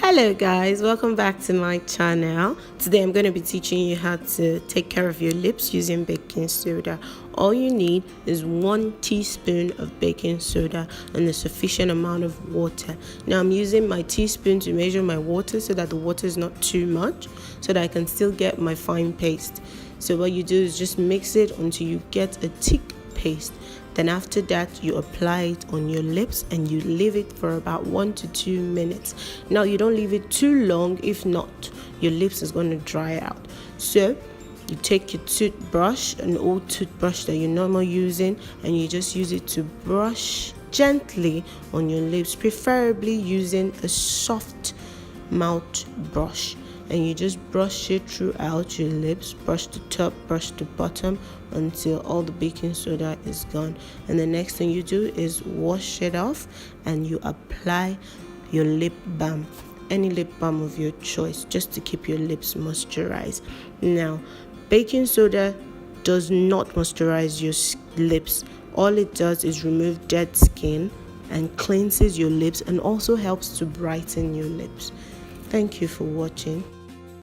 Hello guys, welcome back to my channel. Today I'm going to be teaching you how to take care of your lips using baking soda. All you need is 1 teaspoon of baking soda and a sufficient amount of water. Now I'm using my teaspoon to measure my water so that the water is not too much, so that I can still get my fine paste. So what you do is just mix it until you get a thick paste. Then after that, you apply it on your lips and you leave it for about 1 to 2 minutes. Now you don't leave it too long, if not your lips is going to dry out. So you take your toothbrush, an old toothbrush that you're normally using, and you just use it to brush gently on your lips, preferably using a soft mouth brush, and you just brush it throughout your lips. Brush the top, brush the bottom until all the baking soda is gone. And the next thing you do is wash it off and you apply your lip balm, any lip balm of your choice, just to keep your lips moisturized. Now baking soda does not moisturize your lips. All it does is remove dead skin and cleanses your lips, and also helps to brighten your lips. Thank you for watching.